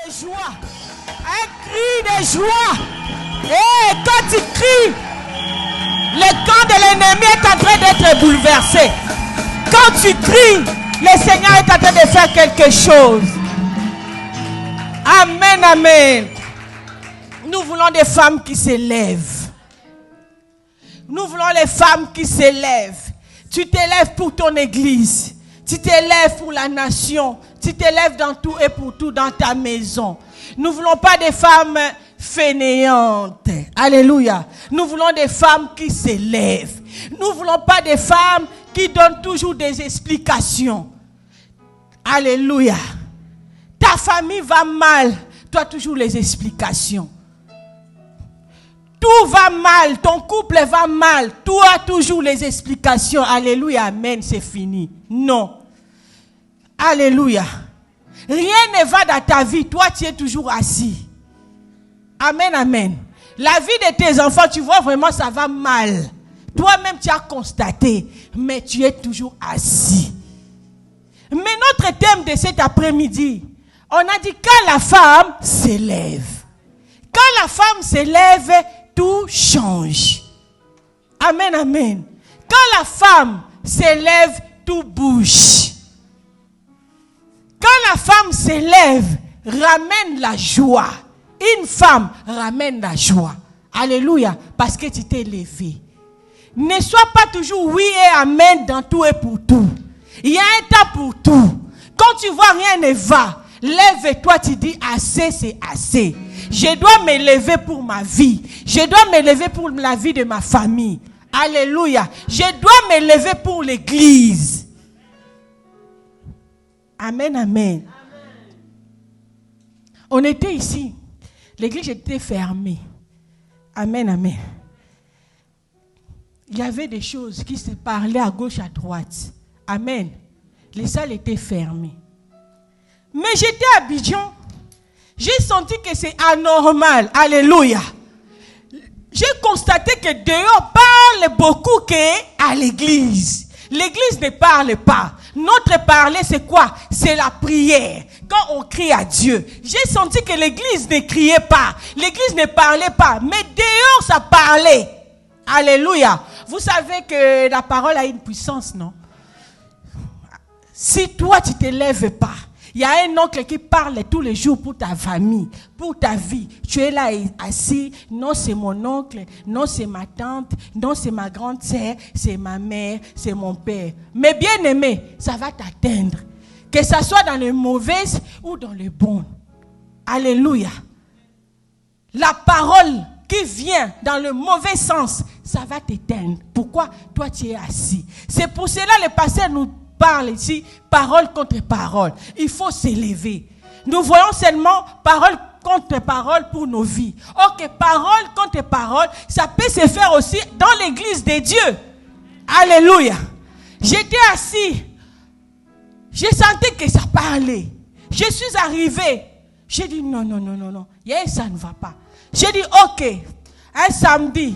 de joie. Un cri de joie. Et quand tu cries, le camp de l'ennemi est en train d'être bouleversé. Quand tu cries, le Seigneur est en train de faire quelque chose. Amen, amen. Nous voulons des femmes qui s'élèvent. Nous voulons les femmes qui s'élèvent. Tu t'élèves pour ton église. Tu t'élèves pour la nation. Tu t'élèves dans tout et pour tout dans ta maison. Nous ne voulons pas des femmes fainéantes. Alléluia. Nous voulons des femmes qui s'élèvent. Nous ne voulons pas des femmes qui donnent toujours des explications. Alléluia. Ta famille va mal. Tu as toujours les explications. Tout va mal. Ton couple va mal. Tu as toujours les explications. Alléluia. Amen. C'est fini. Non. Alléluia. Rien ne va dans ta vie. Toi, tu es toujours assis. Amen, amen. La vie de tes enfants, tu vois vraiment, ça va mal. Toi-même, tu as constaté. Mais tu es toujours assis. Mais notre thème de cet après-midi, on a dit quand la femme s'élève. Quand la femme s'élève, tout change. Amen, amen. Quand la femme s'élève, tout bouge. Quand la femme s'élève, ramène la joie. Une femme ramène la joie. Alléluia. Parce que tu t'es levé. Ne sois pas toujours oui et amen dans tout et pour tout. Il y a un temps pour tout. Quand tu vois rien ne va, lève-toi, tu dis assez, c'est assez. Je dois me lever pour ma vie. Je dois me lever pour la vie de ma famille. Alléluia. Je dois me lever pour l'église. Amen, amen. On était ici. L'église était fermée. Amen, amen. Il y avait des choses qui se parlaient à gauche, à droite. Amen. Les salles étaient fermées. Mais j'étais à Abidjan. J'ai senti que c'est anormal. Alléluia. J'ai constaté que dehors parle beaucoup qu'à l'église. L'église ne parle pas. Notre parler, c'est quoi? C'est la prière. Quand on crie à Dieu. J'ai senti que l'église ne criait pas. L'église ne parlait pas. Mais dehors, ça parlait. Alléluia. Vous savez que la parole a une puissance, non? Si toi, tu ne te lèves pas, il y a un oncle qui parle tous les jours pour ta famille, pour ta vie. Tu es là assis. Non, c'est mon oncle. Non, c'est ma tante. Non, c'est ma grande sœur. C'est ma mère. C'est mon père. Mais bien aimé, ça va t'atteindre. Que ça soit dans les mauvaises ou dans les bonnes. Alléluia. La parole qui vient dans le mauvais sens, ça va t'éteindre. Pourquoi? Toi, tu es assis. C'est pour cela que le pasteur nous parle ici, parole contre parole. Il faut s'élever. Nous voyons seulement parole contre parole pour nos vies. Ok, parole contre parole, ça peut se faire aussi dans l'église de Dieu. Alléluia. J'étais assis. J'ai senti que ça parlait. Je suis arrivé. J'ai dit non. Ça ne va pas. J'ai dit ok, un samedi,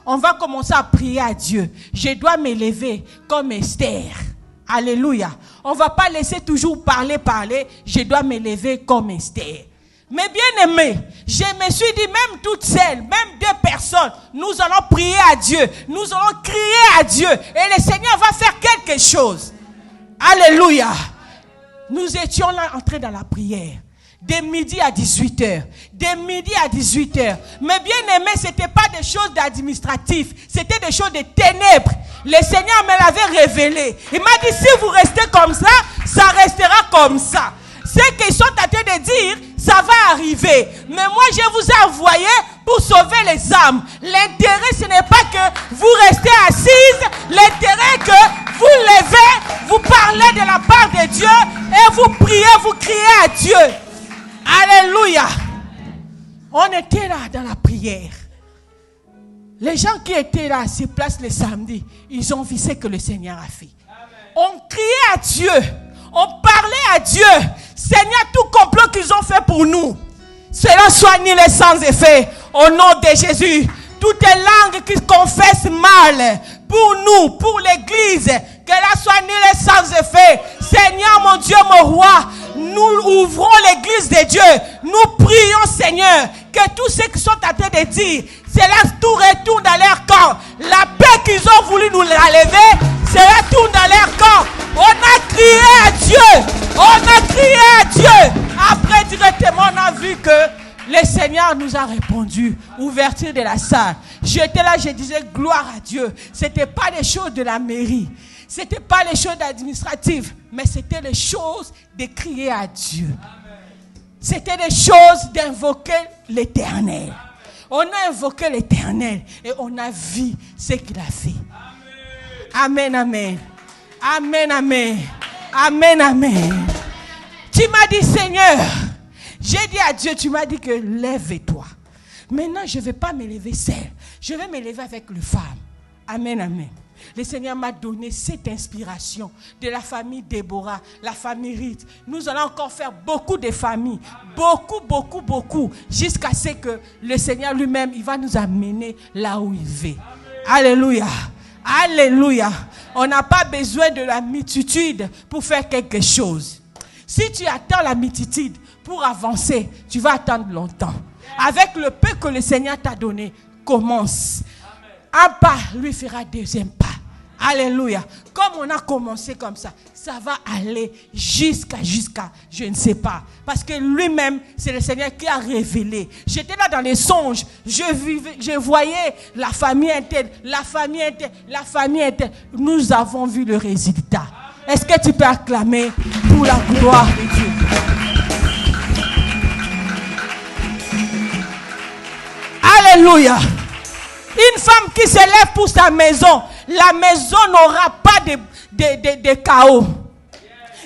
on va commencer à prier à Dieu. Je dois me lever comme Esther. Alléluia. On ne va pas laisser toujours parler. Je dois me lever comme Esther. Mais bien aimé, je me suis dit, même toute seule, même 2 personnes, nous allons prier à Dieu. Nous allons crier à Dieu. Et le Seigneur va faire quelque chose. Alléluia. Nous étions là entrés dans la prière. De midi à 18h. De midi à 18h. Mais bien aimé, ce n'était pas des choses d'administratif. C'était des choses de ténèbres. Le Seigneur me l'avait révélé. Il m'a dit, si vous restez comme ça, ça restera comme ça. Ce qu'ils sont en train de dire, ça va arriver. Mais moi, je vous ai envoyé pour sauver les âmes. L'intérêt, ce n'est pas que vous restez assises. L'intérêt est que vous levez, vous parlez de la part de Dieu et vous priez, vous criez à Dieu. Alléluia. On était là dans la prière. Les gens qui étaient là à ces places le samedi, ils ont vu ce que le Seigneur a fait. On criait à Dieu. On parlait à Dieu. Seigneur, tout complot qu'ils ont fait pour nous, cela soit annulé sans effet. Au nom de Jésus. Toutes les langues qui confessent mal pour nous, pour l'église, qu'elle soit annulée sans effet. Seigneur, mon Dieu, mon roi, Nous ouvrons l'église de Dieu. Nous prions, Seigneur, que tous ceux qui sont en train de dire, cela tout retourne dans leur corps. La paix qu'ils ont voulu nous enlever, cela tourne dans leur corps. On a crié à Dieu. On a crié à Dieu. Après, directement, on a vu que le Seigneur nous a répondu. Ouverture de la salle. J'étais là, je disais gloire à Dieu. Ce n'était pas les choses de la mairie. Ce n'était pas les choses administratives. Mais c'était les choses de crier à Dieu. C'était les choses d'invoquer l'Éternel. On a invoqué l'Éternel et on a vu ce qu'il a fait. Amen, amen. Amen, amen. Amen, amen. Tu m'as dit, Seigneur, j'ai dit à Dieu, tu m'as dit que lève-toi. Maintenant, je ne vais pas me lever seul. Je vais me lever avec les femmes. Amen, amen. Le Seigneur m'a donné cette inspiration de la famille Déborah, la famille Ruth. Nous allons encore faire beaucoup de familles. Beaucoup. Jusqu'à ce que le Seigneur lui-même, il va nous amener là où il veut. Alléluia. Alléluia. On n'a pas besoin de la multitude pour faire quelque chose. Si tu attends la multitude pour avancer, tu vas attendre longtemps. Avec le peu que le Seigneur t'a donné, commence. Un pas lui fera deuxième pas. Alléluia. Comme on a commencé comme ça, ça va aller jusqu'à, je ne sais pas. Parce que lui-même, c'est le Seigneur qui a révélé. J'étais là dans les songes. Je voyais la famille interne. Nous avons vu le résultat. Est-ce que tu peux acclamer pour la gloire de Dieu? Alléluia. Une femme qui se lève pour sa maison, la maison n'aura pas de chaos.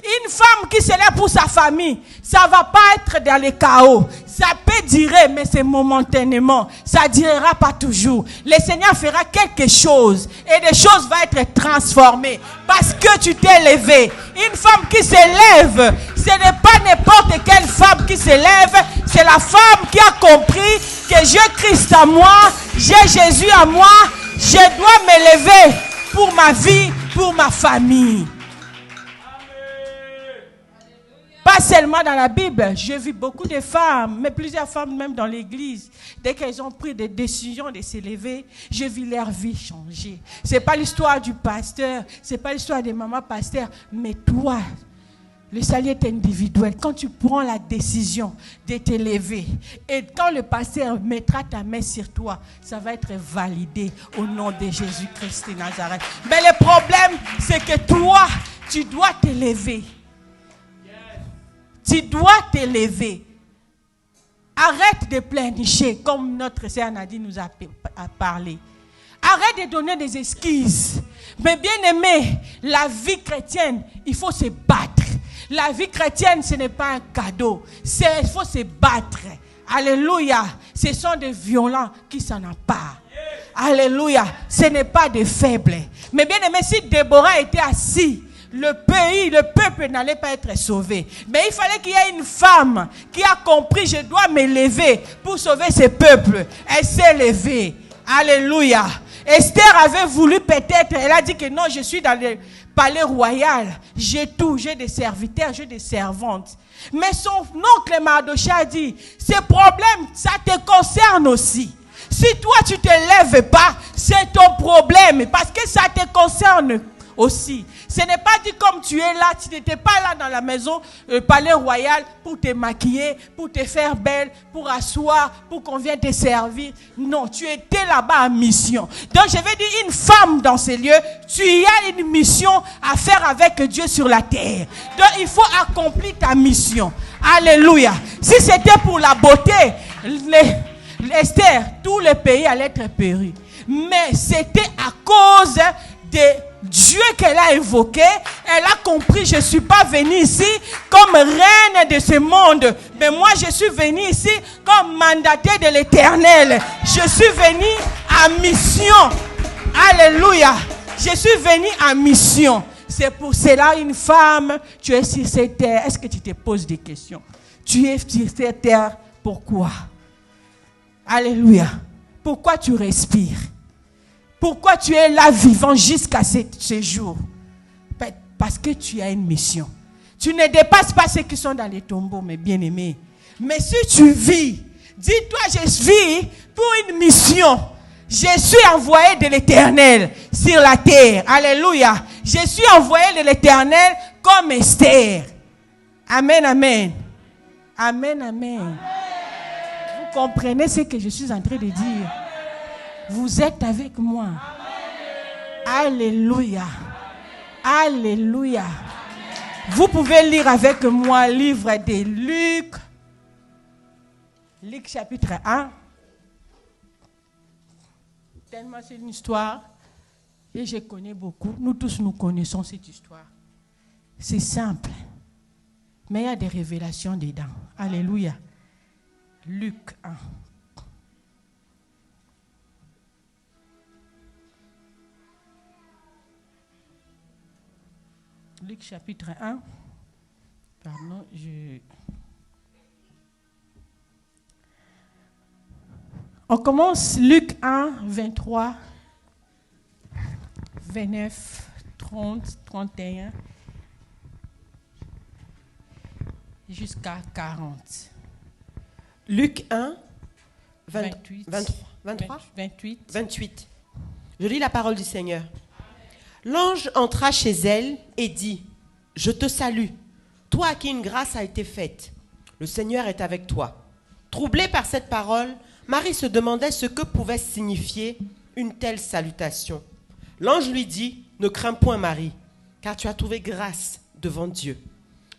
Une femme qui se lève pour sa famille, ça ne va pas être dans le chaos. Ça peut durer, mais c'est momentanément. Ça ne durera pas toujours. Le Seigneur fera quelque chose et les choses vont être transformées parce que tu t'es levé. Une femme qui se lève, ce n'est pas n'importe quelle femme qui se lève, c'est la femme qui a compris que j'ai Christ à moi, j'ai Jésus à moi, je dois me lever pour ma vie, pour ma famille. Pas seulement dans la Bible, j'ai vu beaucoup de femmes, mais plusieurs femmes même dans l'église. Dès qu'elles ont pris des décisions de se lever, j'ai vu leur vie changer. Ce n'est pas l'histoire du pasteur, ce n'est pas l'histoire des mamans pasteurs, mais toi, le salut est individuel. Quand tu prends la décision de te lever, et quand le pasteur mettra ta main sur toi, ça va être validé au nom de Jésus-Christ de Nazareth. Mais le problème, c'est que toi, tu dois te lever. Tu dois te lever. Arrête de pleurnicher, comme notre sœur Nadine nous a parlé. Arrête de donner des excuses. Mais bien aimé, la vie chrétienne, il faut se battre. La vie chrétienne, ce n'est pas un cadeau. Il faut se battre. Alléluia. Ce sont des violents qui s'en emparent. Alléluia. Ce n'est pas des faibles. Mais bien aimé, si Déborah était assis, le peuple n'allait pas être sauvé. Mais il fallait qu'il y ait une femme qui a compris, je dois me lever pour sauver ce peuple. Elle s'est levée. Alléluia. Esther avait voulu peut-être, elle a dit que non, je suis dans le palais royal. J'ai tout, j'ai des serviteurs, j'ai des servantes. Mais son oncle Mardochée a dit, ce problème, ça te concerne aussi. Si toi tu te lèves pas, c'est ton problème parce que ça te concerne aussi. Ce n'est pas dit comme tu es là, tu n'étais pas là dans la maison, palais royal, pour te maquiller, pour te faire belle, pour asseoir, pour qu'on vienne te servir. Non, tu étais là-bas en mission. Donc je vais dire, une femme dans ces lieux, tu y as une mission à faire avec Dieu sur la terre. Donc il faut accomplir ta mission. Alléluia. Si c'était pour la beauté, Esther, tout le pays allait être péri. Mais c'était à cause de Dieu qu'elle a évoqué. Elle a compris, je ne suis pas venue ici comme reine de ce monde, mais moi je suis venue ici comme mandatée de l'Éternel. Je suis venue en mission. Alléluia. Je suis venue en mission. C'est pour cela, une femme, tu es sur cette terre. Est-ce que tu te poses des questions? Tu es sur cette terre, pourquoi? Alléluia. Pourquoi tu respires? Pourquoi tu es là vivant jusqu'à ce jour? Parce que tu as une mission. Tu ne dépasses pas ceux qui sont dans les tombeaux, mes bien-aimés. Mais si tu vis, dis-toi, je vis pour une mission. Je suis envoyé de l'Éternel sur la terre. Alléluia. Je suis envoyé de l'Éternel comme Esther. Amen, amen. Amen, amen. Vous comprenez ce que je suis en train de dire? Vous êtes avec moi. Alléluia. Alléluia. Vous pouvez lire avec moi le livre de Luc. Luc chapitre 1. Tellement c'est une histoire. Et je connais beaucoup. Nous tous, nous connaissons cette histoire. C'est simple. Mais il y a des révélations dedans. Alléluia. Luc 1. Luc chapitre 1. Pardon, On commence Luc 1, 23, 29, 30, 31, jusqu'à 40. Luc 1, 28, 28. Je lis la parole du Seigneur. L'ange entra chez elle et dit, « Je te salue, toi à qui une grâce a été faite. Le Seigneur est avec toi. » Troublée par cette parole, Marie se demandait ce que pouvait signifier une telle salutation. L'ange lui dit, « Ne crains point Marie, car tu as trouvé grâce devant Dieu.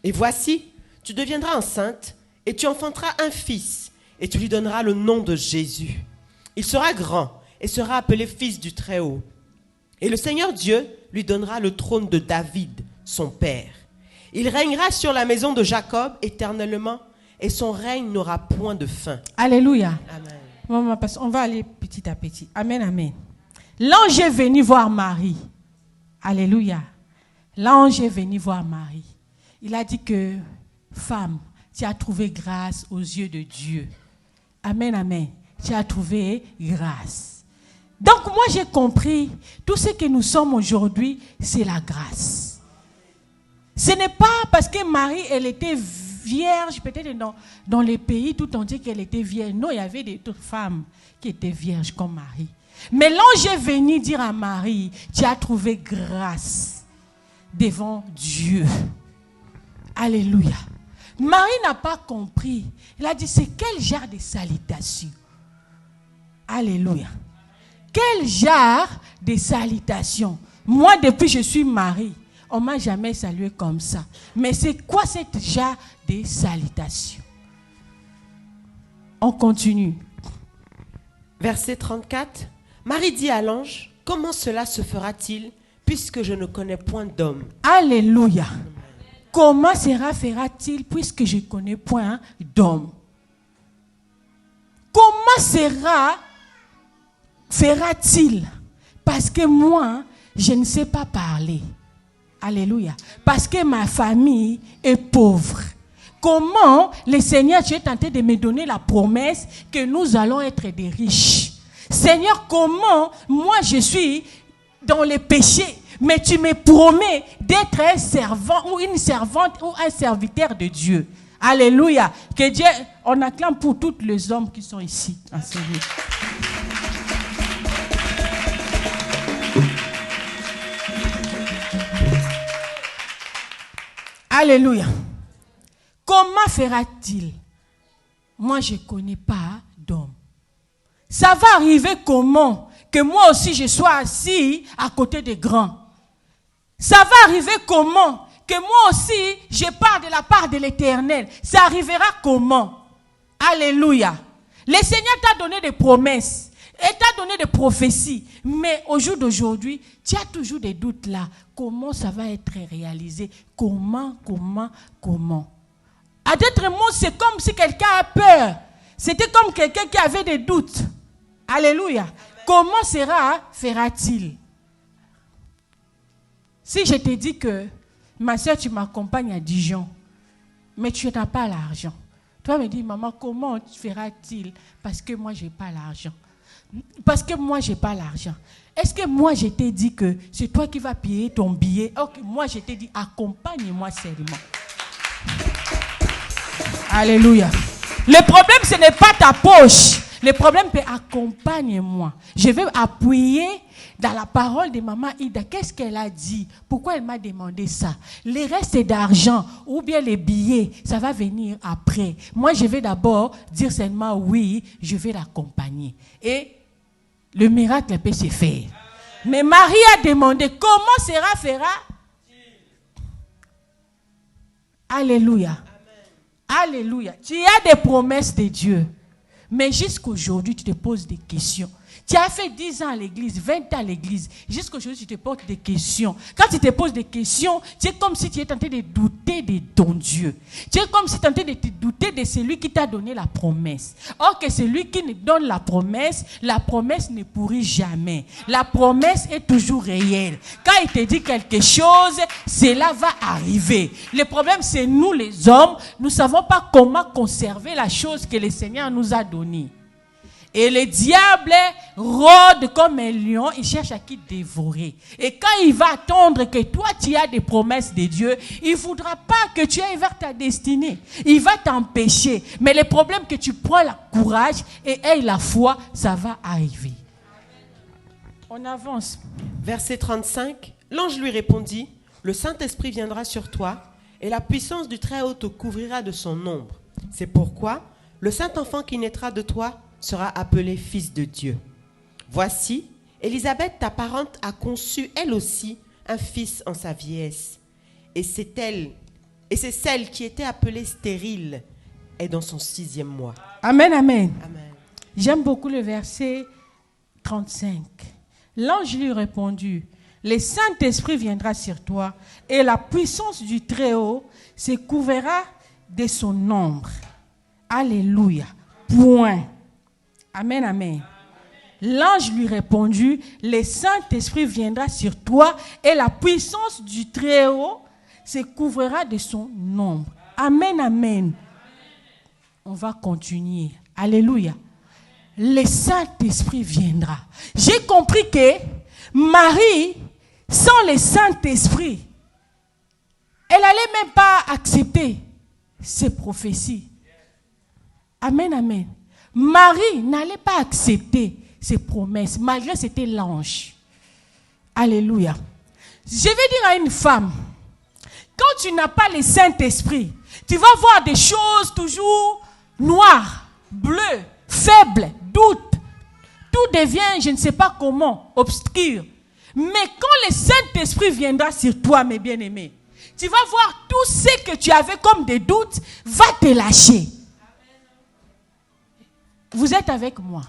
Et voici, tu deviendras enceinte et tu enfanteras un fils et tu lui donneras le nom de Jésus. Il sera grand et sera appelé fils du Très-Haut. Et le Seigneur Dieu lui donnera le trône de David, son père. Il régnera sur la maison de Jacob éternellement et son règne n'aura point de fin. » Alléluia. Amen. On va aller petit à petit. Amen, amen. L'ange est venu voir Marie. Alléluia. L'ange est venu voir Marie. Il a dit que, femme, tu as trouvé grâce aux yeux de Dieu. Amen, amen. Tu as trouvé grâce. Donc moi j'ai compris, tout ce que nous sommes aujourd'hui, c'est la grâce. Ce n'est pas parce que Marie, elle était vierge, peut-être dans les pays tout entier qu'elle était vierge. Non, il y avait d'autres femmes qui étaient vierges comme Marie. Mais l'ange est venu dire à Marie, tu as trouvé grâce devant Dieu. Alléluia. Marie n'a pas compris. Elle a dit, c'est quel genre de salutation? Alléluia. Quel genre de salutation? Moi, depuis que je suis Marie, on ne m'a jamais salué comme ça. Mais c'est quoi cette genre de salutation? On continue. Verset 34. Marie dit à l'ange, « Comment cela se fera-t-il, puisque je ne connais point d'homme ?» Alléluia. Comment fera-t-il, puisque je ne connais point d'homme? Comment fera-t-il? Parce que moi, je ne sais pas parler. Alléluia. Parce que ma famille est pauvre. Comment le Seigneur, tu es tenté de me donner la promesse que nous allons être des riches? Seigneur, comment moi je suis dans les péchés, mais tu me promets d'être un servant ou une servante ou un serviteur de Dieu. Alléluia. Que Dieu, on acclame pour tous les hommes qui sont ici en ce lieu. Alléluia. Comment fera-t-il? Moi, je ne connais pas d'homme. Ça va arriver comment? Que moi aussi, je sois assis à côté des grands. Ça va arriver comment? Que moi aussi, je pars de la part de l'Éternel. Ça arrivera comment? Alléluia. Le Seigneur t'a donné des promesses. Et t'a donné des prophéties. Mais au jour d'aujourd'hui, tu as toujours des doutes là. Comment ça va être réalisé? Comment? À d'autres mots, c'est comme si quelqu'un a peur. C'était comme quelqu'un qui avait des doutes. Alléluia. Comment fera-t-il? Si je te dis que, ma soeur, tu m'accompagnes à Dijon, mais tu n'as pas l'argent. Toi, me dis, maman, comment fera-t-il? Parce que moi, je n'ai pas l'argent. Parce que moi, je n'ai pas l'argent. Est-ce que moi, je t'ai dit que c'est toi qui vas payer ton billet? Ok, moi, je t'ai dit, accompagne-moi seulement. Alléluia. Le problème, ce n'est pas ta poche. Le problème, c'est accompagne-moi. Je vais appuyer dans la parole de maman Ida. Qu'est-ce qu'elle a dit? Pourquoi elle m'a demandé ça? Les restes d'argent ou bien les billets, ça va venir après. Moi, je vais d'abord dire seulement oui, je vais l'accompagner. Et le miracle peut se faire. Mais Marie a demandé comment sera fera. Alléluia. Alléluia. Tu as des promesses de Dieu. Mais jusqu'aujourd'hui, tu te poses des questions. Tu as fait 10 ans à l'église, 20 ans à l'église. Jusqu'aujourd'hui, tu te poses des questions. Quand tu te poses des questions, tu es comme si tu es tenté de douter de ton Dieu. Tu es comme si tu es tenté de te douter de celui qui t'a donné la promesse. Or que celui qui nous donne la promesse ne pourrit jamais. La promesse est toujours réelle. Quand il te dit quelque chose, cela va arriver. Le problème, c'est nous les hommes, nous ne savons pas comment conserver la chose que le Seigneur nous a donnée. Et le diable rôde comme un lion, il cherche à qui dévorer. Et quand il va attendre que toi tu as des promesses de Dieu, il ne voudra pas que tu ailles vers ta destinée. Il va t'empêcher. Mais le problème que tu prends le courage et aie la foi, ça va arriver. On avance. Verset 35, l'ange lui répondit, le Saint-Esprit viendra sur toi et la puissance du Très-Haut te couvrira de son ombre. C'est pourquoi le Saint-Enfant qui naîtra de toi sera appelé fils de Dieu. Voici, Élisabeth, ta parente, a conçu elle aussi un fils en sa vieillesse. Et c'est celle qui était appelée stérile est dans son 6e mois. Amen, amen. Amen. J'aime beaucoup le verset 35. L'ange lui répondit, le Saint-Esprit viendra sur toi et la puissance du Très-Haut se couvrira de son ombre. Alléluia. Point. Amen, amen. L'ange lui répondit, le Saint-Esprit viendra sur toi et la puissance du Très-Haut se couvrira de son ombre. Amen, amen. On va continuer. Alléluia. Le Saint-Esprit viendra. J'ai compris que Marie, sans le Saint-Esprit, elle n'allait même pas accepter ces prophéties. Amen, amen. Marie n'allait pas accepter ces promesses, malgré que c'était l'ange. Alléluia. Je vais dire à une femme, quand tu n'as pas le Saint-Esprit, tu vas voir des choses toujours noires, bleues, faibles, doutes. Tout devient, je ne sais pas comment, obscur. Mais quand le Saint-Esprit viendra sur toi, mes bien-aimés, tu vas voir tout ce que tu avais comme des doutes va te lâcher. Vous êtes avec moi.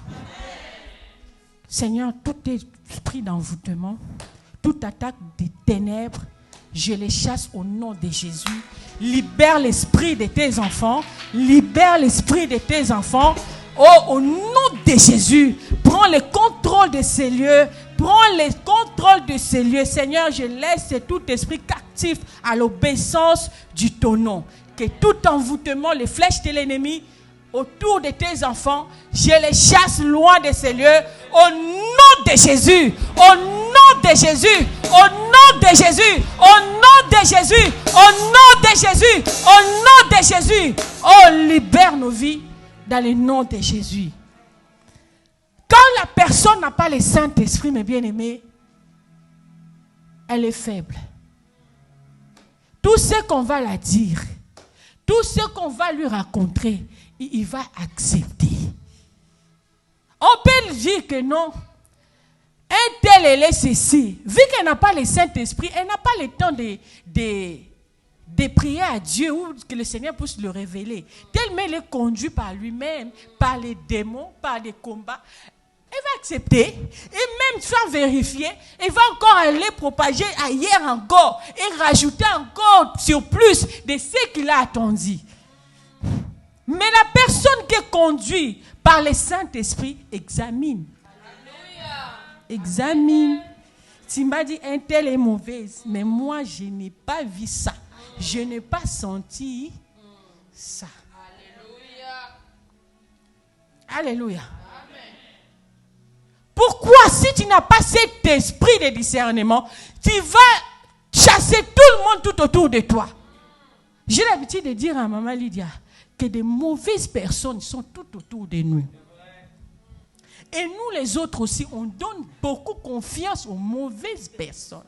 Seigneur, tout esprit d'envoûtement, toute attaque des ténèbres, je les chasse au nom de Jésus. Libère l'esprit de tes enfants. Libère l'esprit de tes enfants. Oh, au nom de Jésus, prends le contrôle de ces lieux. Prends le contrôle de ces lieux. Seigneur, je laisse tout esprit captif à l'obéissance du ton nom. Que tout envoûtement, les flèches de l'ennemi, autour de tes enfants, je les chasse loin de ces lieux au nom de Jésus, au nom de Jésus, au nom de Jésus, au nom de Jésus, au nom de Jésus, au nom de Jésus. Oh, libère nos vies dans le nom de Jésus. Quand la personne n'a pas le Saint-Esprit, mes bien-aimés, elle est faible. Tout ce qu'on va la dire, tout ce qu'on va lui raconter, il va accepter. On peut dire que non. Un tel, elle est ceci. Vu qu'elle n'a pas le Saint-Esprit, elle n'a pas le temps de prier à Dieu ou que le Seigneur puisse le révéler. Tellement elle est conduite par lui-même, par les démons, par les combats. Elle va accepter et même sans vérifier, elle va encore aller propager ailleurs encore et rajouter encore sur plus de ce qu'il a attendu. Mais la personne qui est conduite par le Saint-Esprit examine. Alléluia. Examine. Tu m'as dit un tel est mauvaise, mais moi je n'ai pas vu ça. Je n'ai pas senti ça. Alléluia. Alléluia. Pourquoi, si tu n'as pas cet esprit de discernement, tu vas chasser tout le monde tout autour de toi? J'ai l'habitude de dire à maman Lydia, que des mauvaises personnes sont tout autour de nous. Et nous les autres aussi, on donne beaucoup confiance aux mauvaises personnes.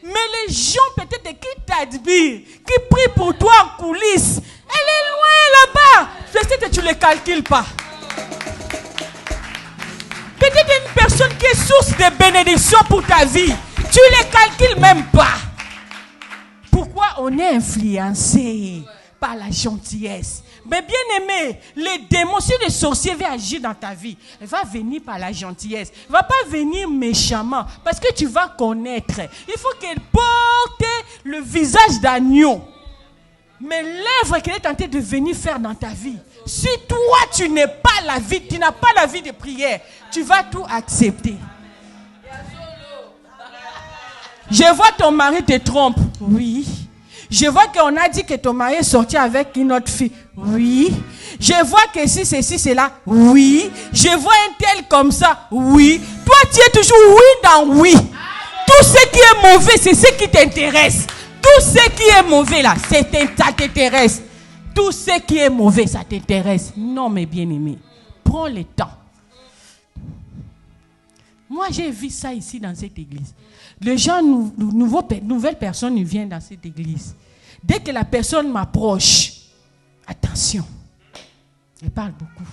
Mais les gens peut-être qui t'admirent, qui prient pour toi en coulisses, elle est loin là-bas. Peut-être que tu ne les calcules pas. Peut-être une personne qui est source de bénédiction pour ta vie, tu ne les calcules même pas. Pourquoi on est influencé par la gentillesse? Mais bien aimé, les démons, si le sorcier veut agir dans ta vie, il va venir par la gentillesse. Il ne va pas venir méchamment parce que tu vas connaître. Il faut qu'elle porte le visage d'agneau. Mais l'œuvre qu'elle est tentée de venir faire dans ta vie, si toi tu n'es pas la vie, tu n'as pas la vie de prière, tu vas tout accepter. Je vois ton mari te trompe. Oui. Je vois qu'on a dit que ton mari est sorti avec une autre fille. Oui. Je vois que si ceci, c'est là. Oui. Je vois un tel comme ça. Oui. Toi, tu es toujours oui dans oui. Tout ce qui est mauvais, c'est ce qui t'intéresse. Tout ce qui est mauvais là, ça t'intéresse. Tout ce qui est mauvais, ça t'intéresse. Non, mes bien-aimés, prends le temps. Moi, j'ai vu ça ici dans cette église. Les gens, nouvelles personnes viennent dans cette église. Dès que la personne m'approche, attention. Elle parle beaucoup.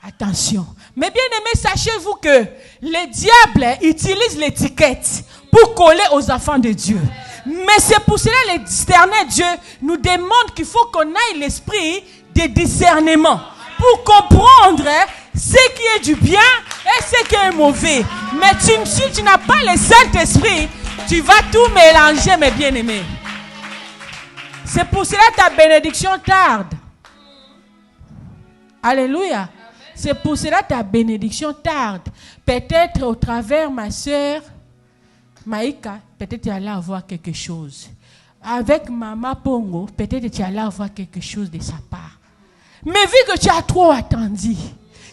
Attention. Mais bien aimé, sachez-vous que les diables utilisent l'étiquette pour coller aux enfants de Dieu. Mais c'est pour cela que l'éternel Dieu nous demande qu'il faut qu'on aille l'esprit de discernement pour comprendre ce qui est du bien et ce qui est mauvais. Mais si tu n'as pas le Saint-Esprit, tu vas tout mélanger, mes bien-aimés. C'est pour cela que ta bénédiction tarde. Alléluia. C'est pour cela que ta bénédiction tarde. Peut-être au travers, ma soeur Maïka, peut-être tu allais avoir quelque chose. Avec Maman Pongo, peut-être tu allais avoir quelque chose de sa part. Mais vu que tu as trop attendu,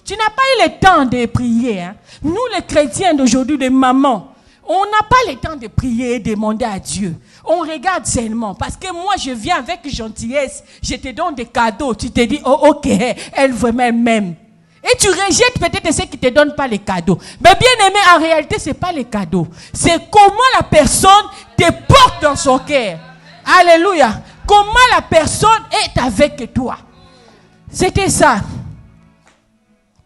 tu n'as pas eu le temps de prier. Hein? Nous, les chrétiens d'aujourd'hui, les mamans, on n'a pas le temps de prier et demander à Dieu. On regarde seulement. Parce que moi, je viens avec gentillesse. Je te donne des cadeaux. Tu te dis, oh, ok, elle vraiment m'aime. Et tu rejettes peut-être ceux qui ne te donnent pas les cadeaux. Mais bien aimé, en réalité, ce n'est pas les cadeaux. C'est comment la personne te porte dans son cœur. Alléluia. Comment la personne est avec toi. C'était ça.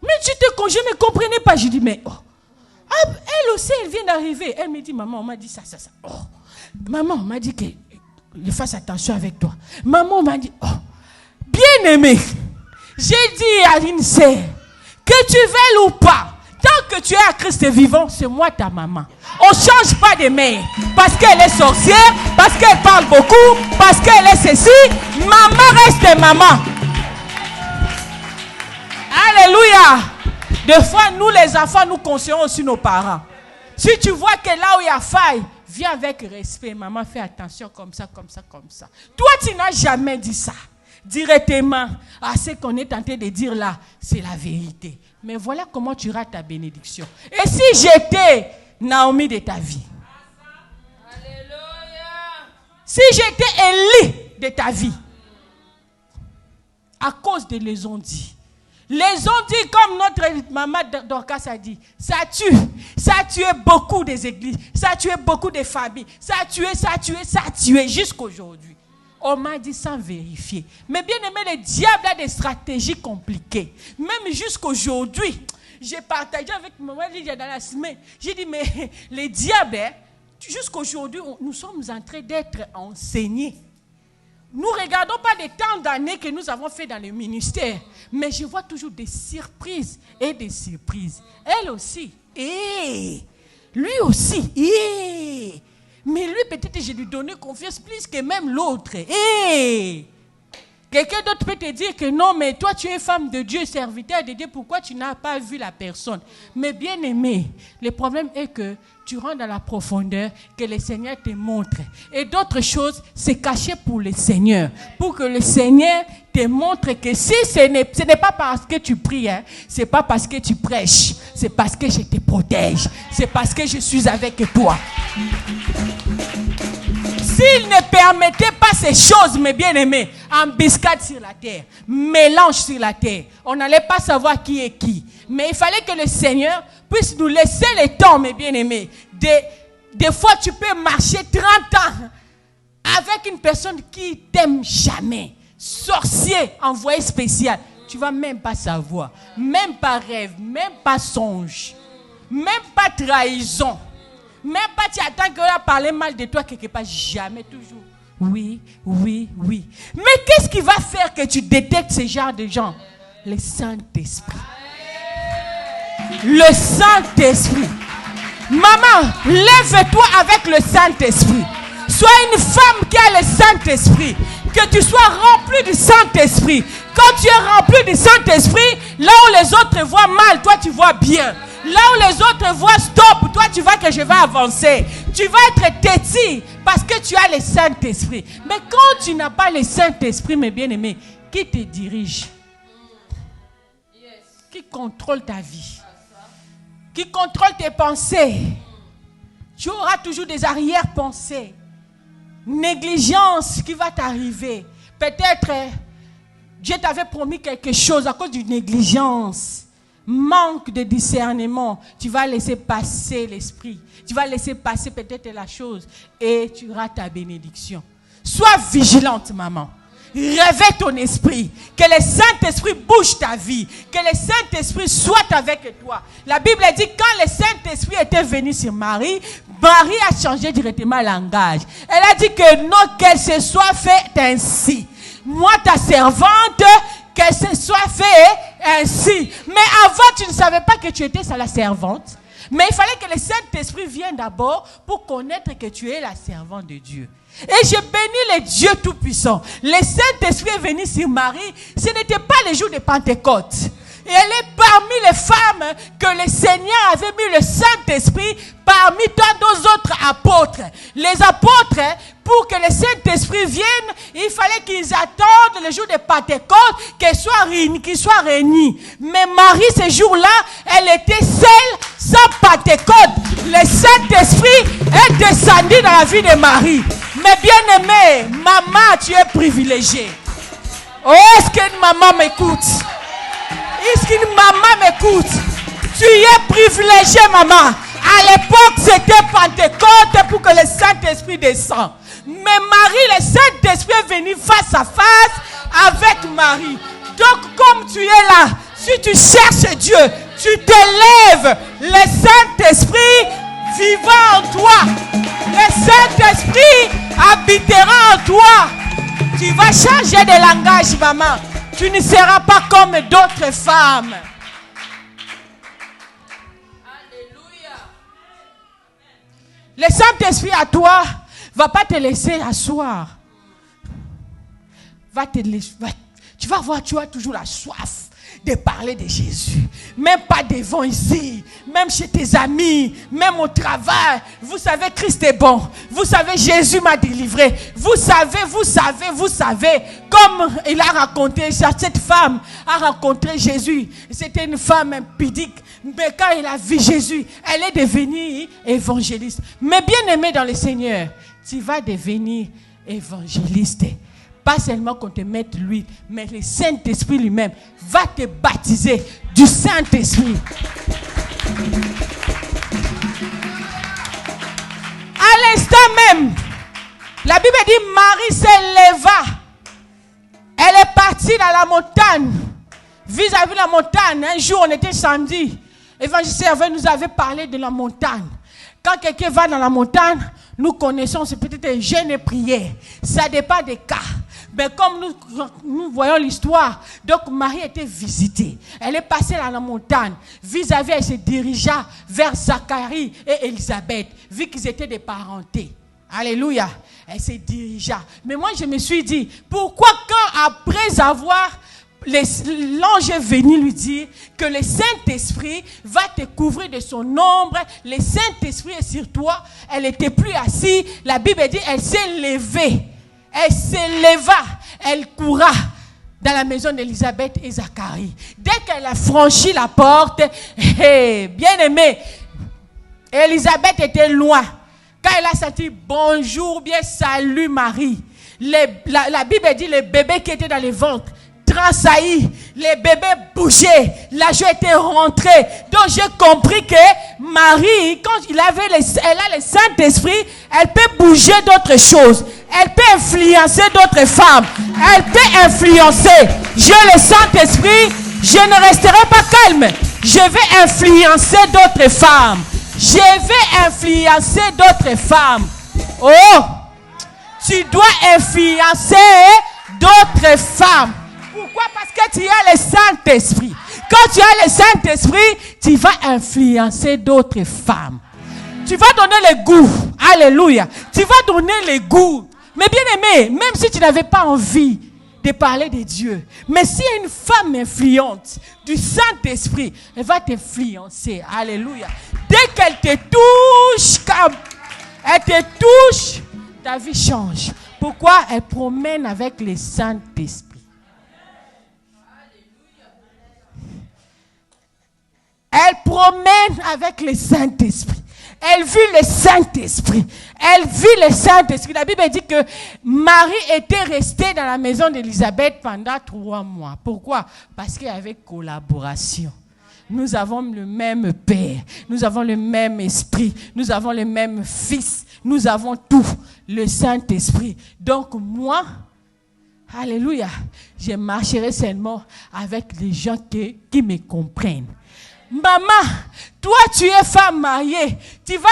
Mais je ne comprenais pas. Je dis, mais oh. Elle aussi, elle vient d'arriver. Elle me dit, maman, on m'a dit ça. Oh. Maman, on m'a dit que je fasse attention avec toi. Maman m'a dit, oh. Bien aimé, j'ai dit à une sœur, que tu veuilles ou pas, tant que tu es à Christ vivant, c'est moi ta maman. On ne change pas de mère. Parce qu'elle est sorcière, parce qu'elle parle beaucoup, parce qu'elle est ceci. Maman reste maman. Alléluia. Des fois, nous les enfants, nous conseillons aussi nos parents. Si tu vois que là où il y a faille, viens avec respect. Maman, fais attention comme ça, comme ça, comme ça. Toi, tu n'as jamais dit ça. Directement à ce qu'on est tenté de dire là, c'est la vérité. Mais voilà comment tu rates ta bénédiction. Et si j'étais Naomi de ta vie, si j'étais Élie de ta vie, à cause de les ondits, comme notre maman Dorcas a dit, ça a tué beaucoup des églises, ça a tué beaucoup de familles, ça a tué jusqu'à aujourd'hui. On m'a dit sans vérifier. Mais bien aimé, le diable a des stratégies compliquées. Même jusqu'aujourd'hui, j'ai partagé avec maman Lydia dans la semaine. J'ai dit, mais les diables, jusqu'aujourd'hui, nous sommes en train d'être enseignés. Nous ne regardons pas les temps d'années que nous avons fait dans le ministère. Mais je vois toujours des surprises et des surprises. Elle aussi. Et lui aussi. Et mais lui, peut-être, je lui donnais confiance plus que même l'autre. Hey! Quelqu'un d'autre peut te dire que non, mais toi, tu es femme de Dieu, serviteur de Dieu. Pourquoi tu n'as pas vu la personne? Mais bien aimé, le problème est que tu rentres dans la profondeur que le Seigneur te montre. Et d'autres choses, c'est caché pour le Seigneur. Pour que le Seigneur te montre que si ce n'est pas parce que tu pries, hein, ce n'est pas parce que tu prêches, c'est parce que je te protège. C'est parce que je suis avec toi. S'il ne permettait pas ces choses, mes bien-aimés, embuscade sur la terre, mélange sur la terre, on n'allait pas savoir qui est qui. Mais il fallait que le Seigneur puisse nous laisser le temps, mes bien-aimés. Des fois, tu peux marcher 30 ans avec une personne qui t'aime jamais. Sorcier, envoyé spécial. Tu ne vas même pas savoir. Même pas rêve, même pas songe. Même pas trahison. Même pas tu attends qu'on va parler mal de toi quelque part. Jamais, toujours. Oui, oui, oui. Mais qu'est-ce qui va faire que tu détectes ce genre de gens? Le Saint-Esprit. Le Saint-Esprit. Maman, lève-toi avec le Saint-Esprit. Sois une femme qui a le Saint-Esprit. Que tu sois rempli du Saint-Esprit. Quand tu es rempli du Saint-Esprit, là où les autres voient mal, toi tu vois bien. Là où les autres voient stop, toi tu vois que je vais avancer. Tu vas être têtu parce que tu as le Saint-Esprit. Mais quand tu n'as pas le Saint-Esprit, mes bien-aimés, qui te dirige? Qui contrôle ta vie? Qui contrôle tes pensées? Tu auras toujours des arrière-pensées. Négligence qui va t'arriver. Peut-être Dieu t'avait promis quelque chose à cause d'une négligence. Manque de discernement. Tu vas laisser passer l'esprit. Tu vas laisser passer peut-être la chose et tu auras ta bénédiction. Sois vigilante, maman. Réveille ton esprit. Que le Saint-Esprit bouge ta vie. Que le Saint-Esprit soit avec toi. La Bible dit quand le Saint-Esprit était venu sur Marie, Marie a changé directement le langage. Elle a dit que non, qu'elle se soit fait ainsi. Moi, ta servante, que ce soit fait ainsi. Mais avant, tu ne savais pas que tu étais la servante. Mais il fallait que le Saint-Esprit vienne d'abord pour connaître que tu es la servante de Dieu. Et je bénis le Dieu Tout-Puissant. Le Saint-Esprit est venu sur Marie. Ce n'était pas le jour de Pentecôte. Et elle est parmi les femmes que le Seigneur avait mis le Saint-Esprit parmi tant d'autres apôtres. Les apôtres, pour que le Saint-Esprit vienne, il fallait qu'ils attendent le jour de Pentecôte qu'ils soient réunis. Mais Marie, ce jour-là, elle était seule, sans Pentecôte. Le Saint-Esprit est descendu dans la vie de Marie. Mais bien-aimée, maman, tu es privilégiée. Oh, est-ce qu'une maman m'écoute? Est-ce qu'une maman m'écoute? Tu es privilégiée, maman. À l'époque, c'était Pentecôte pour que le Saint-Esprit descende. Mais Marie, le Saint-Esprit est venu face à face avec Marie. Donc, comme tu es là, si tu cherches Dieu, tu t'élèves. Le Saint-Esprit vivant en toi. Le Saint-Esprit habitera en toi. Tu vas changer de langage, maman. Tu ne seras pas comme d'autres femmes. Alléluia. Le Saint-Esprit à toi va pas te laisser asseoir. Tu vas voir, tu as toujours la soif de parler de Jésus. Même pas devant ici, même chez tes amis, même au travail. Vous savez, Christ est bon. Vous savez, Jésus m'a délivré. Vous savez, comme il a raconté, cette femme a rencontré Jésus. C'était une femme impudique. Mais quand il a vu Jésus, elle est devenue évangéliste. Mais bien aimée dans le Seigneur, tu vas devenir évangéliste. Pas seulement qu'on te mette l'huile, mais le Saint-Esprit lui-même va te baptiser du Saint-Esprit. À l'instant même, la Bible dit Marie s'éleva. Elle est partie dans la montagne. Vis-à-vis de la montagne, un jour on était samedi. L'évangile nous avait parlé de la montagne. Quand quelqu'un va dans la montagne, nous connaissons, c'est peut-être jeûne et prière. Ça dépend des cas. Mais comme nous voyons l'histoire, donc Marie était visitée. Elle est passée dans la montagne. Vis-à-vis, elle se dirigea vers Zacharie et Élisabeth, vu qu'ils étaient des parentés. Alléluia. Elle se dirigea. Mais moi, je me suis dit, pourquoi quand après avoir... l'ange est venu lui dire que le Saint-Esprit va te couvrir de son ombre. Le Saint-Esprit est sur toi. Elle n'était plus assise. La Bible dit elle s'est levée. Elle s'éleva. Elle coura dans la maison d'Élisabeth et Zacharie. Dès qu'elle a franchi la porte, bien aimée, Élisabeth était loin. Quand elle a senti bonjour, bien salut Marie, la Bible dit les bébés qui étaient dans les ventres tressaillis, les bébés bougeaient, la joie était rentrée. Donc j'ai compris que Marie, quand elle a le Saint-Esprit, elle peut bouger d'autres choses. Elle peut influencer d'autres femmes. Elle peut influencer. J'ai le Saint-Esprit, je ne resterai pas calme. Je vais influencer d'autres femmes. Je vais influencer d'autres femmes. Oh, tu dois influencer d'autres femmes. Pourquoi? Parce que tu as le Saint-Esprit. Quand tu as le Saint-Esprit, tu vas influencer d'autres femmes. Tu vas donner le goût. Alléluia. Tu vas donner le goût. Mais bien aimé, même si tu n'avais pas envie de parler de Dieu, mais si une femme influente du Saint-Esprit, elle va t'influencer. Alléluia. Dès qu'elle te touche, ta vie change. Pourquoi? Elle promène avec le Saint-Esprit. Elle promène avec le Saint-Esprit. Elle vit le Saint-Esprit. Elle vit le Saint-Esprit. La Bible dit que Marie était restée dans la maison d'Élisabeth pendant 3 mois. Pourquoi? Parce qu'il y avait collaboration. Nous avons le même Père. Nous avons le même Esprit. Nous avons le même Fils. Nous avons tout. Le Saint-Esprit. Donc moi, alléluia, je marcherai seulement avec les gens qui me comprennent. Maman, toi tu es femme mariée, tu vas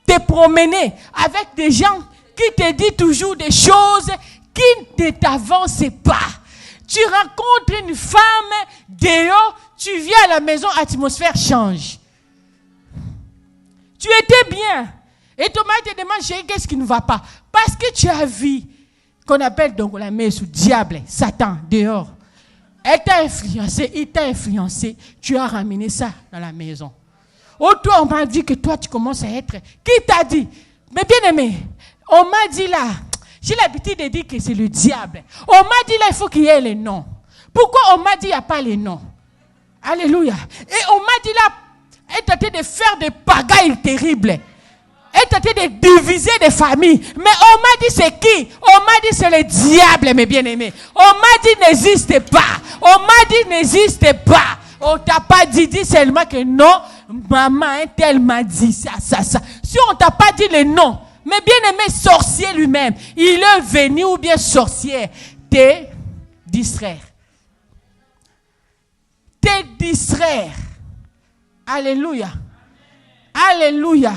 te promener avec des gens qui te disent toujours des choses qui ne t'avancent pas. Tu rencontres une femme dehors, tu viens à la maison, l'atmosphère change. Tu étais bien. Et ton mari te demande, chérie, qu'est-ce qui ne va pas? Parce que tu as vu, qu'on appelle donc la mère sous diable, Satan, dehors. Elle t'a influencé, il t'a influencé, tu as ramené ça dans la maison. Oh, toi, on m'a dit que toi, tu commences à être... Qui t'a dit? Mais bien aimé, on m'a dit là, j'ai l'habitude de dire que c'est le diable. On m'a dit là, il faut qu'il y ait les noms. Pourquoi on m'a dit qu'il n'y a pas les noms? Alléluia. Et on m'a dit là, elle t'a dit de faire des pagailles terribles. Elle t'a dit de diviser des familles. Mais on m'a dit c'est qui? On m'a dit c'est le diable, mes bien-aimés. On m'a dit n'existe pas. On m'a dit n'existe pas. On t'a pas dit seulement que non. Maman, elle m'a dit ça. Si on t'a pas dit le nom, mais bien-aimé sorcier lui-même, il est venu ou bien sorcière, te distraire. Te distraire. Alléluia. Alléluia.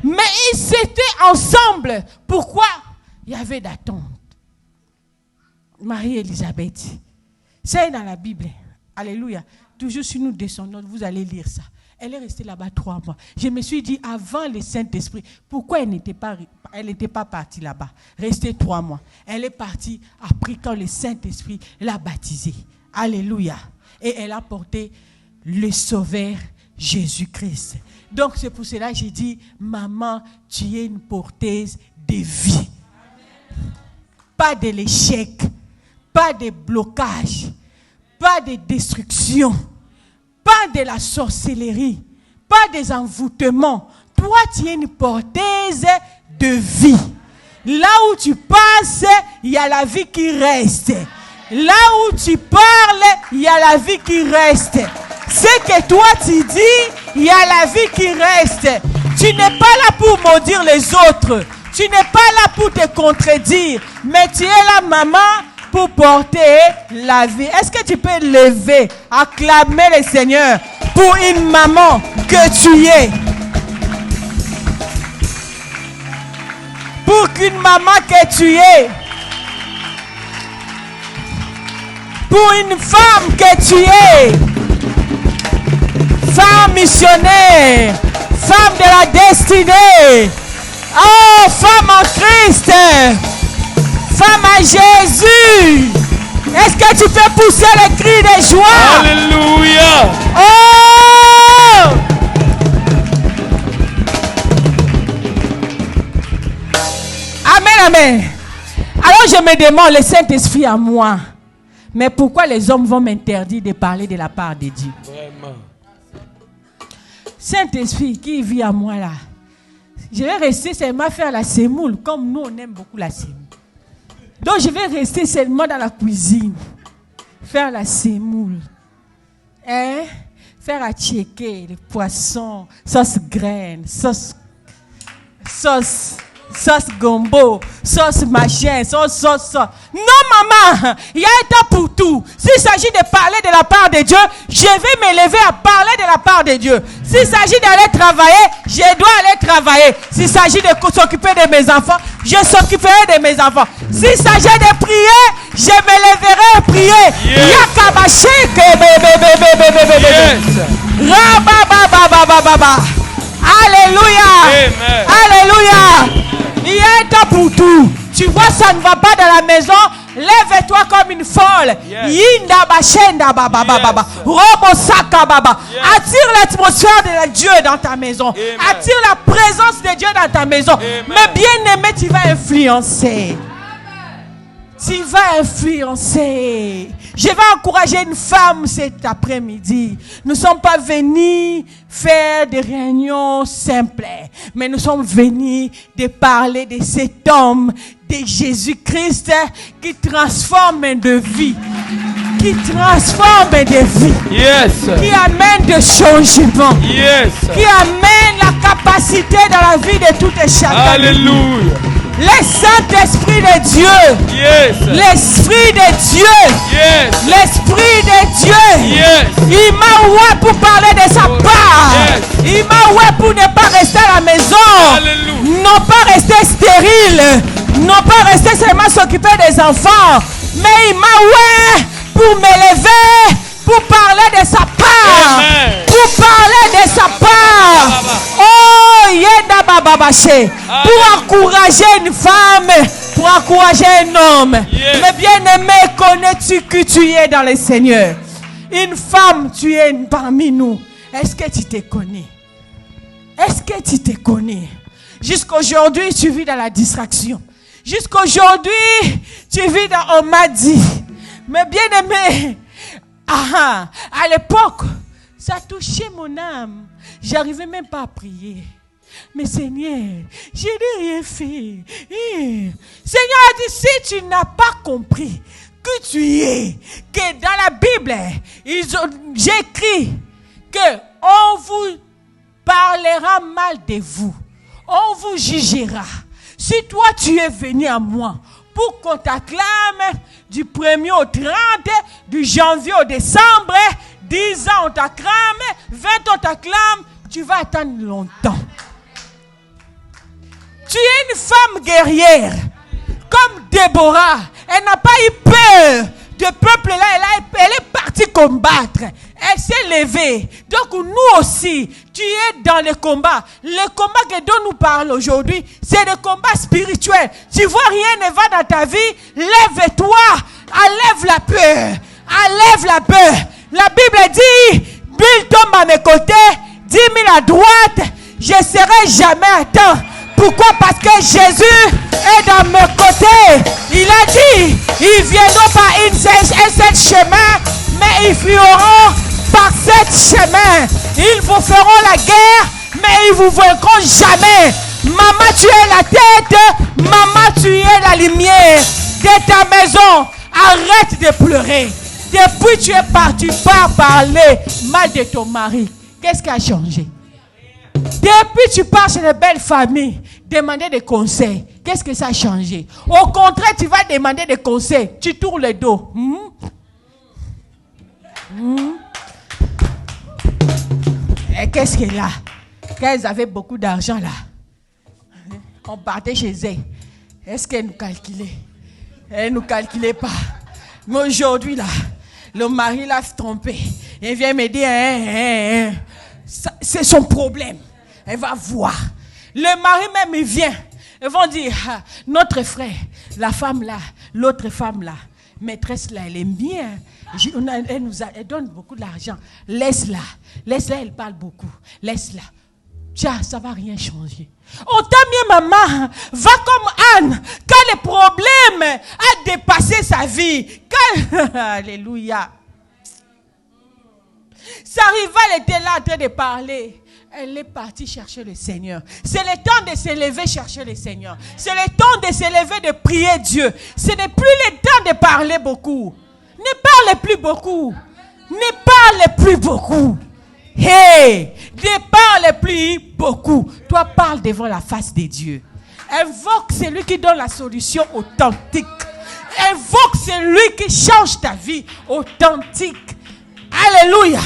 Mais ils étaient ensemble. Pourquoi? Il y avait d'attente. Marie-Élisabeth. C'est dans la Bible. Alléluia. Toujours si nous descendons, vous allez lire ça. Elle est restée là-bas 3 mois. Je me suis dit, avant le Saint-Esprit, pourquoi elle n'était pas partie là-bas? Restée 3 mois. Elle est partie après quand le Saint-Esprit l'a baptisée. Alléluia. Et elle a porté le Sauveur Jésus-Christ. Donc c'est pour cela que j'ai dit, maman, tu es une porteuse de vie. Pas de l'échec, pas de blocage, pas de destruction, pas de la sorcellerie, pas des envoûtements. Toi, tu es une porteuse de vie. Là où tu passes, il y a la vie qui reste. Là où tu parles, il y a la vie qui reste. Ce que toi tu dis, il y a la vie qui reste. Tu n'es pas là pour maudire les autres. Tu n'es pas là pour te contredire. Mais tu es là, maman, pour porter la vie. Est-ce que tu peux lever, acclamer le Seigneur pour une maman que tu es? Pour qu'une maman que tu es. Pour une femme que tu es. Femme missionnaire, femme de la destinée, oh, femme en Christ, femme à Jésus. Est-ce que tu peux pousser le cri de joie? Alléluia. Oh! Amen, amen. Alors je me demande, le Saint-Esprit à moi, mais pourquoi les hommes vont m'interdire de parler de la part de Dieu? Vraiment. Saint-Esprit qui vit à moi là, Je vais rester seulement faire la semoule, comme nous, on aime beaucoup la semoule. Donc, je vais rester seulement dans la cuisine. Faire la semoule. Hein? Faire à checker les poissons, sauce graine, sauce gombo, sauce machin, sauce. Non, maman, il y a un temps pour tout. S'il s'agit de parler de la part de Dieu, je vais m'élever à parler de la part de Dieu. S'il s'agit d'aller travailler, je dois aller travailler. S'il s'agit de s'occuper de mes enfants, je s'occuperai de mes enfants. S'il s'agit de prier, je m'élèverai à prier. Alléluia. Amen. Alléluia. Il y a un temps pour tout. Tu vois, ça ne va pas dans la maison. Lève-toi comme une folle. Yinda bashenda baba baba. Robo saka baba. Attire l'atmosphère de Dieu dans ta maison. Amen. Attire la présence de Dieu dans ta maison. Amen. Mais bien aimé, tu vas influencer. Tu vas influencer. Je vais encourager une femme cet après-midi. Nous ne sommes pas venus faire des réunions simples, mais nous sommes venus de parler de cet homme, de Jésus-Christ, qui transforme de vie, qui transforme des vies, qui amène des changements, qui amène la capacité dans la vie de tout et chacun. Alléluia. Le Saint-Esprit de Dieu. L'Esprit de Dieu. L'Esprit de Dieu. Il m'a oué pour parler de sa part. Il m'a oué pour ne pas rester à la maison. Alléluia. Non pas rester stérile. Non pas rester seulement s'occuper des enfants. Mais il m'a oué pour m'élever. Pour parler de sa part. Amen. Pour parler de sa part. Oh, yenda bababaché. Pour encourager une femme. Pour encourager un homme. Mais bien aimé, connais-tu que tu es dans le Seigneur? Une femme, tu es parmi nous. Est-ce que tu te connais? Est-ce que tu te connais? Jusqu'aujourd'hui, tu vis dans la distraction. Jusqu'aujourd'hui, tu vis dans on m'a dit. Mais bien aimé, à l'époque, ça touchait mon âme. J'arrivais même pas à prier. Mais Seigneur, je n'ai rien fait. Seigneur a dit, si tu n'as pas compris que tu es, que dans la Bible, j'ai écrit que on vous parlera mal de vous. On vous jugera. Si toi tu es venu à moi pour qu'on t'acclame du 1er au 30, du janvier au décembre, 10 ans on t'acclame, 20 ans on t'acclame, tu vas attendre longtemps. Tu es une femme guerrière, comme Déborah. Elle n'a pas eu peur de peuple là, elle est partie combattre. Elle s'est levée. Donc nous aussi, tu es dans le combat. Le combat dont nous parlons aujourd'hui, c'est le combat spirituel. Tu vois, rien ne va dans ta vie. Lève-toi. Enlève la peur. Enlève la peur. La Bible dit, 1000 tombent à mes côtés, 10 000 à droite. Je ne serai jamais à temps. Pourquoi? Parce que Jésus est dans mes côtés. Il a dit, ils viendront par un seul chemin, mais ils fuiront par 7 chemins. Ils vous feront la guerre, mais ils vous vaincront jamais. Maman, tu es la tête. Maman, tu es la lumière de ta maison. Arrête de pleurer. Depuis tu es parti par parler mal de ton mari. Qu'est-ce qui a changé? Depuis tu pars chez les belles familles, demander des conseils. Qu'est-ce que ça a changé? Au contraire, tu vas demander des conseils. Tu tournes le dos. Et qu'est-ce qu'elle a? Quand elles avaient beaucoup d'argent là, on partait chez elles. Est-ce qu'elles nous calculaient? Elles ne nous calculaient pas. Mais aujourd'hui là, le mari l'a trompé. Il vient me dire, c'est son problème. Elle va voir. Le mari même, il vient. Ils vont dire, notre frère, la femme là, l'autre femme là, maîtresse là, elle aime bien. Elle donne beaucoup d'argent. Laisse-la, elle parle beaucoup. Laisse-la. Tiens, ça va rien changer. Oh, tant mieux, maman. Va comme Anne. Quand le problème a dépassé sa vie. Alléluia. Sa rivale était là en train de parler. Elle est partie chercher le Seigneur. C'est le temps de se lever chercher le Seigneur. C'est le temps de se lever, de prier Dieu. Ce n'est plus le temps de parler beaucoup. Ne parle plus beaucoup. Ne parle plus beaucoup. Hey, ne parle plus beaucoup. Toi, parle devant la face de Dieu. Invoque celui qui donne la solution authentique. Invoque celui qui change ta vie authentique. Alléluia.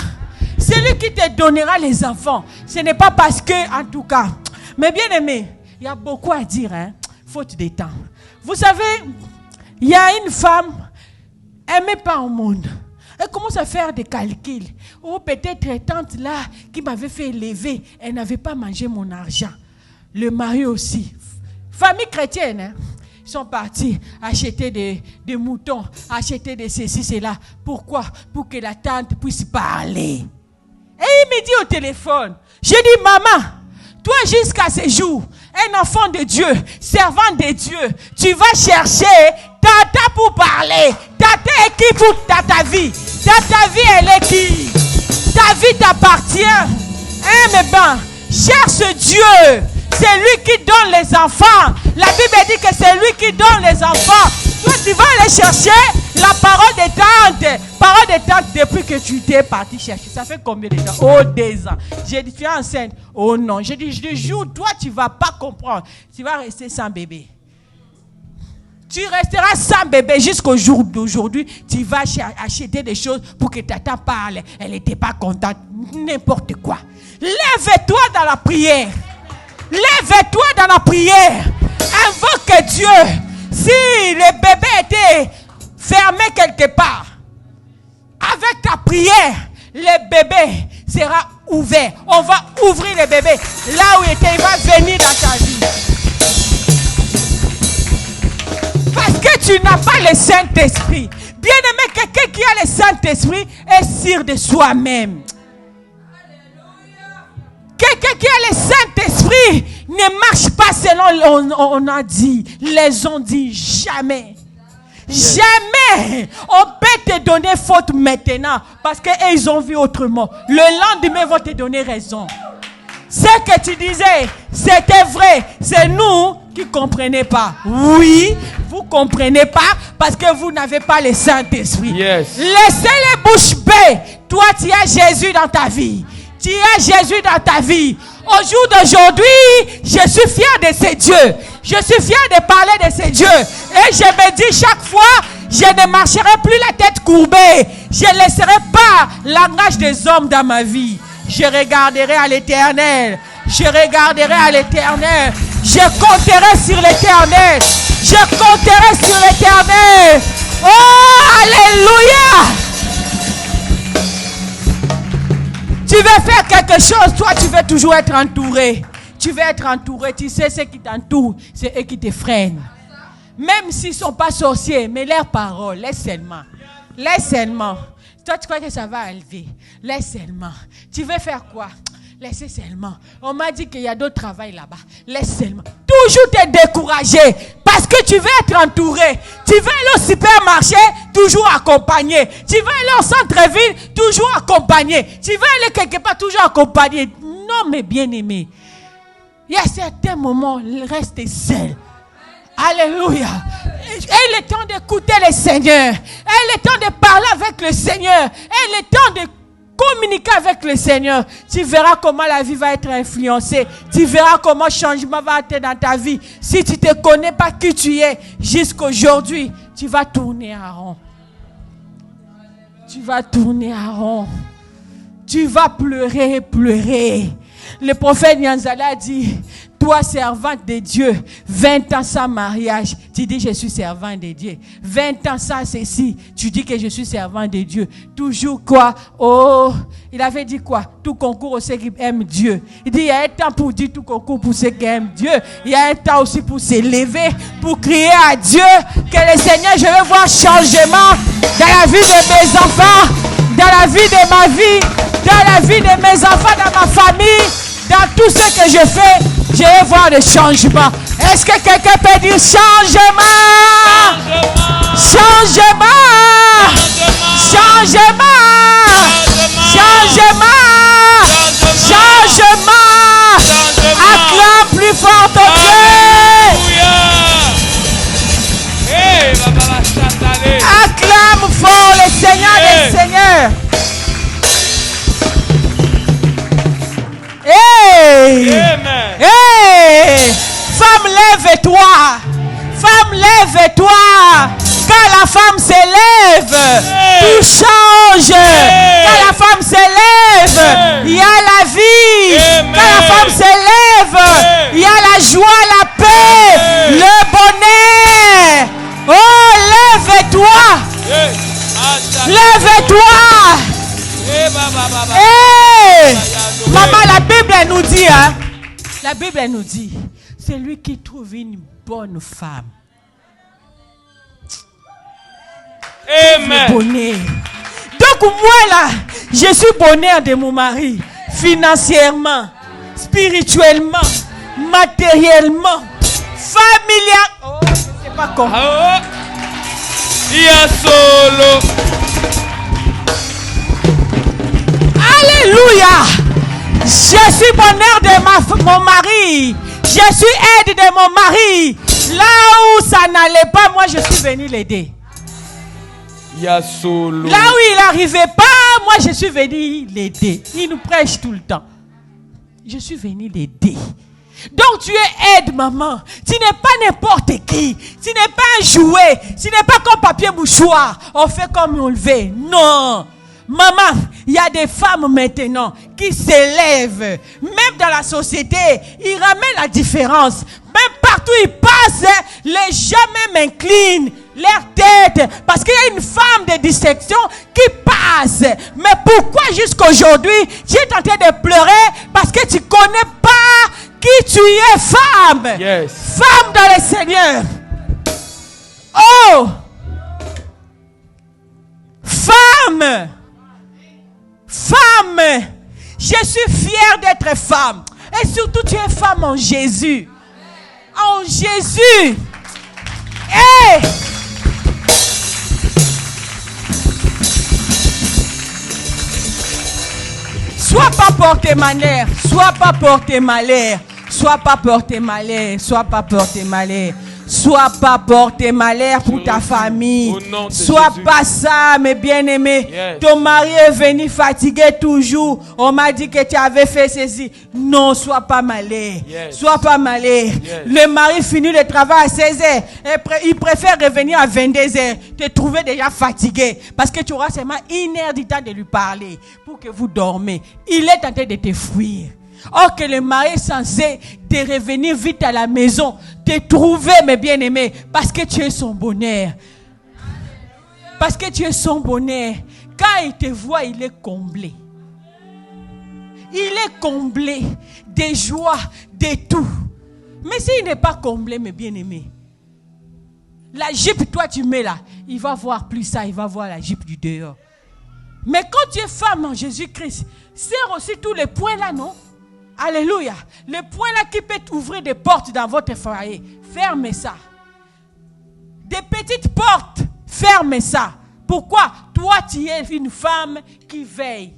Celui qui te donnera les enfants. Ce n'est pas parce que, en tout cas. Mais bien aimé, il y a beaucoup à dire, hein. Faute de temps. Vous savez, il y a une femme, elle n'est pas au monde. Elle commence à faire des calculs. Oh, peut-être tante là, qui m'avait fait élever, elle n'avait pas mangé mon argent. Le mari aussi. Famille chrétienne, hein. Ils sont partis acheter des moutons, acheter des ceci, cela. Pourquoi? Pour que la tante puisse parler. Et il me dit au téléphone, j'ai dit, maman, toi jusqu'à ce jour, un enfant de Dieu, servant de Dieu, tu vas chercher tata pour parler. Tata est qui pour ta vie? Ta vie, elle est qui? Ta vie t'appartient. Hein, mais ben, cherche Dieu. C'est lui qui donne les enfants. La Bible dit que c'est lui qui donne les enfants. Toi, tu vas aller chercher la parole de tante. Parole de tante depuis que tu t'es parti chercher. Ça fait combien de temps? Oh, 2 ans. J'ai dit, tu es enceinte. Oh non. J'ai dit, je te jure, toi, tu ne vas pas comprendre. Tu vas rester sans bébé. Tu resteras sans bébé jusqu'au jour d'aujourd'hui. Tu vas acheter des choses pour que tata parle. Elle n'était pas contente. N'importe quoi. Lève-toi dans la prière. Lève-toi dans la prière. Invoque Dieu. Si le bébé était fermé quelque part, avec ta prière, le bébé sera ouvert. On va ouvrir le bébé. Là où il était, il va venir dans ta vie. Parce que tu n'as pas le Saint-Esprit. Bien aimé, quelqu'un qui a le Saint-Esprit est sûr de soi-même. Quelqu'un qui a le Saint-Esprit ne marche pas selon on a dit. Les ont dit jamais. Jamais. On peut te donner faute maintenant parce qu'ils ont vu autrement. Le lendemain, ils vont te donner raison. Ce que tu disais, c'était vrai. C'est nous qui ne comprenons pas. Oui, vous ne comprenez pas parce que vous n'avez pas le Saint-Esprit. Yes. Laissez les bouches bées. Toi, tu as Jésus dans ta vie. Tu as Jésus dans ta vie. Au jour d'aujourd'hui, je suis fier de ces dieux. Je suis fier de parler de ces dieux. Et je me dis chaque fois, je ne marcherai plus la tête courbée. Je ne laisserai pas l'engagement des hommes dans ma vie. Je regarderai à l'Éternel. Je regarderai à l'Éternel. Je compterai sur l'Éternel. Je compterai sur l'Éternel. Oh, alléluia! Tu veux faire quelque chose, toi tu veux toujours être entouré. Tu veux être entouré, tu sais ce qui t'entoure, c'est eux qui te freinent. Même s'ils ne sont pas sorciers, mais leurs paroles, laisse seulement. Laisse seulement. Toi tu crois que ça va élever. Laisse seulement. Tu veux faire quoi? Laissez seulement. On m'a dit qu'il y a d'autres travail là-bas. Laisse seulement. Toujours te décourager. Parce que tu veux être entouré. Tu veux aller au supermarché, toujours accompagné. Tu veux aller au centre-ville, toujours accompagné. Tu veux aller quelque part, toujours accompagné. Non, mais bien-aimé. Il y a certains moments, il reste seul. Alléluia. Et le temps d'écouter le Seigneur. Et le temps de parler avec le Seigneur. Et le temps de communiquer avec le Seigneur. Tu verras comment la vie va être influencée. Tu verras comment le changement va être dans ta vie. Si tu ne te connais pas qui tu es jusqu'aujourd'hui, tu vas tourner en rond. Tu vas tourner en rond. Tu vas pleurer, pleurer. Le prophète Nyanzala dit, toi servante de Dieu, 20 ans sans mariage, tu dis je suis servant de Dieu. 20 ans sans ceci, tu dis que je suis servant de Dieu. Toujours quoi? Oh, il avait dit quoi? Tout concourt aux ceux qui aiment Dieu. Il dit il y a un temps pour dire tout concours pour ceux qui aiment Dieu. Il y a un temps aussi pour s'élever, pour crier à Dieu que le Seigneur, je veux voir changement dans la vie de mes enfants, dans la vie de ma vie, dans la vie de mes enfants, dans ma famille, dans tout ce que je fais. Je vais voir le changement. Est-ce que quelqu'un peut dire changement? Changement! Changement! Changement! Changement! lève-toi. Femme, lève-toi. Quand la femme s'élève, tout change. Quand la femme s'élève, il y a la vie. Quand la femme s'élève, il y a la joie, la paix, le bonheur. Oh, lève-toi. Lève-toi. Hey! Maman, la Bible elle nous dit, hein? La Bible elle nous dit, c'est lui qui trouve une bonne femme. Amen. Bonheur. Donc moi là, je suis bonheur de mon mari, financièrement, spirituellement, matériellement, familial. Oh, je sais pas comment. Il y a solo. Alléluia. Je suis bonheur de mon mari. Je suis aide de mon mari. Là où ça n'allait pas, moi je suis venu l'aider. Là où il n'arrivait pas, moi je suis venu l'aider. Il nous prêche tout le temps. Je suis venu l'aider. Donc tu es aide, maman. Tu n'es pas n'importe qui. Tu n'es pas un jouet. Tu n'es pas comme papier mouchoir. On fait comme on le veut. Non. Maman, il y a des femmes maintenant qui s'élèvent. Même dans la société, ils ramènent la différence. Même partout ils passent, les jamais m'inclinent leur tête. Parce qu'il y a une femme de distinction qui passe. Mais pourquoi jusqu'aujourd'hui, tu es en train de pleurer? Parce que tu ne connais pas qui tu es, femme. Yes. Femme dans le Seigneur. Oh! Femme! Femme! Je suis fière d'être femme. Et surtout, tu es femme en Jésus. En Jésus. Hey! Sois pas porté malheur. Sois pas porté malheur. Sois pas porté malheur. Sois pas porté malheur. Sois pas porté malheur pour ta famille. Sois pas ça, mes bien-aimés. Yes. Ton mari est venu fatigué toujours. On m'a dit que tu avais fait ceci. Non, sois pas malheur. Yes. Sois pas malheur. Yes. Le mari finit le travail à 16h. Il préfère revenir à 22h. Te trouver déjà fatigué. Parce que tu auras seulement 1 heure du temps de lui parler. Pour que vous dormez. Il est en train de te fuir. Or que le mari est censé te revenir vite à la maison, te trouver, mes bien-aimés, parce que tu es son bonheur. Parce que tu es son bonheur. Quand il te voit, il est comblé. Il est comblé de joie, de tout. Mais s'il n'est pas comblé, mes bien-aimés, la jupe, toi tu mets là, il va voir plus ça, il va voir la jupe du dehors. Mais quand tu es femme en Jésus-Christ, serre aussi tous les points là, non? Alléluia. Le point là qui peut ouvrir des portes dans votre foyer, fermez ça. Des petites portes, fermez ça. Pourquoi? Toi, tu es une femme qui veille.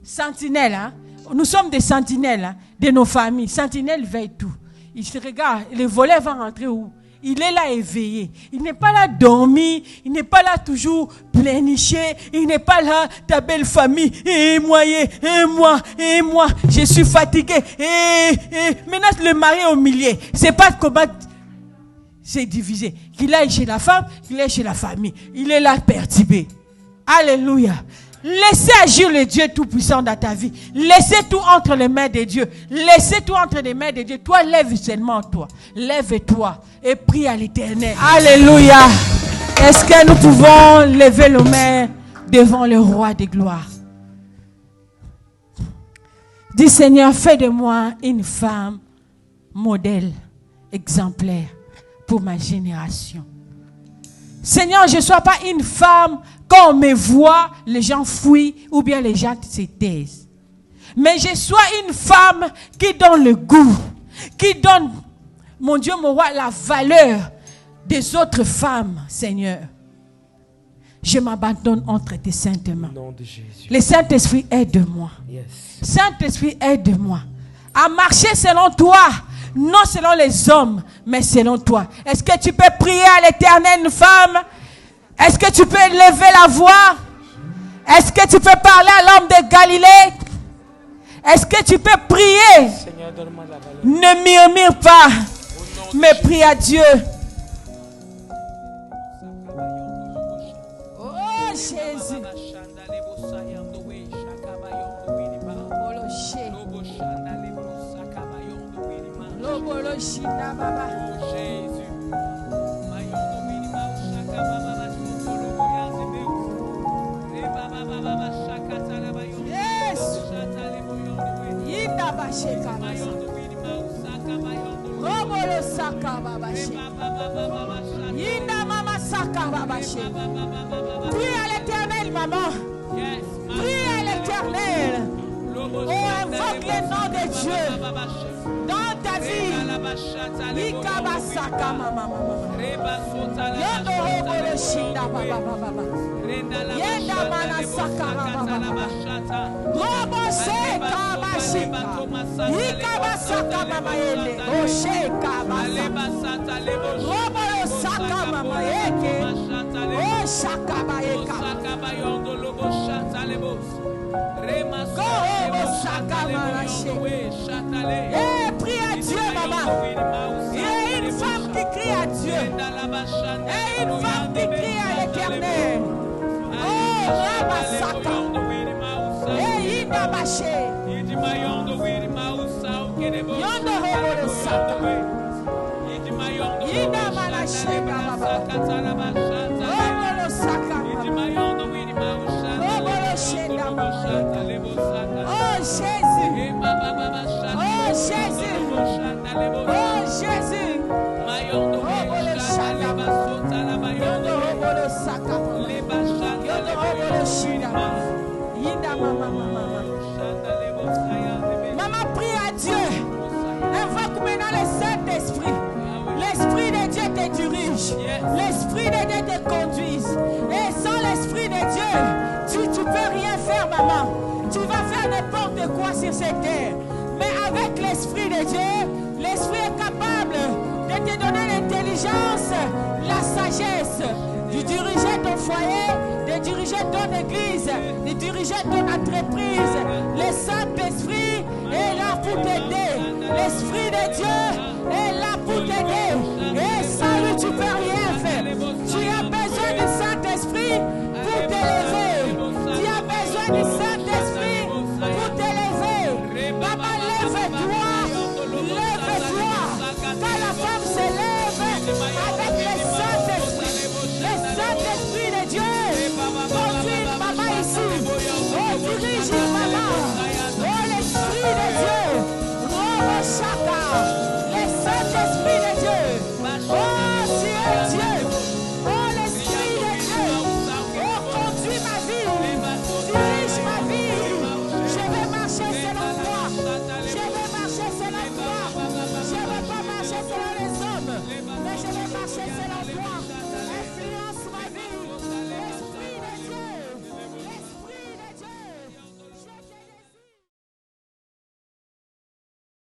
Sentinelle, hein? Nous sommes des sentinelles, hein, de nos familles. Sentinelle veille tout. Il se regarde, le volet va rentrer où? Il est là éveillé. Il n'est pas là dormi. Il n'est pas là toujours pléniché. Il n'est pas là, ta belle famille. Et moi. Je suis fatigué. Maintenant, le mari est au milieu. C'est pas comment c'est divisé. Il est chez la femme, il est chez la famille. Il est là perturbé. Alléluia. Laissez agir le Dieu Tout-Puissant dans ta vie. Laissez tout entre les mains de Dieu. Laissez tout entre les mains de Dieu. Toi, lève seulement toi. Lève-toi et prie à l'Éternel. Alléluia. Est-ce que nous pouvons lever nos mains devant le roi des gloires? Dis Seigneur, fais de moi une femme modèle, exemplaire pour ma génération. Seigneur, je ne sois pas une femme, quand on me voit, les gens fuient ou bien les gens se taisent. Mais je sois une femme qui donne le goût, qui donne, mon Dieu, mon roi, la valeur des autres femmes, Seigneur. Je m'abandonne entre tes saintes mains. Le Saint-Esprit, aide-moi. Yes. Saint-Esprit, aide-moi à marcher selon toi. Non selon les hommes, mais selon toi. Est-ce que tu peux prier à l'Éternel, une femme? Est-ce que tu peux lever la voix? Est-ce que tu peux parler à l'homme de Galilée? Est-ce que tu peux prier? Seigneur, donne-moi la valeur. Ne murmure pas. Mais prie à Dieu. Oh Jésus. Prie à l'Éternel, maman. Prie à l'Éternel. Oh, invoque le nom de Dieu dans ta vie. Ikabasaka mama mama. Yondo hobolo shinda baba baba. Yenda mana sakara baba. Robo sheka bashika. Ikabasaka mama yende. O sheka basa. Robo saka mama yeke. O shaka bayeka. Prie à Dieu, maman. Il y a une femme qui crie à Dieu. Et une femme qui crie à l'Éternel. Oh, Rabasaka. Et Indabaché. Yondo Hobolo Saka. Indamanaché Baba. Hobolo Saka. Hobolo Shenda Baba. Oh Jésus. Oh Jésus. Oh Jésus. Hobolo Shanda Baba. Yondo Hobolo Saka. Yondo Hobolo Shida. Yinda mama mama. Maman, prie à Dieu. Invoque maintenant le Saint-Esprit. L'Esprit de Dieu te dirige. L'Esprit de Dieu te conduise. Et sans l'Esprit de Dieu, tu ne peux rien faire, maman. Tu vas faire n'importe quoi sur cette terre. Mais avec l'Esprit de Dieu, l'Esprit est capable de te donner l'intelligence, la sagesse, de diriger ton foyer, de diriger ton église, de diriger ton entreprise,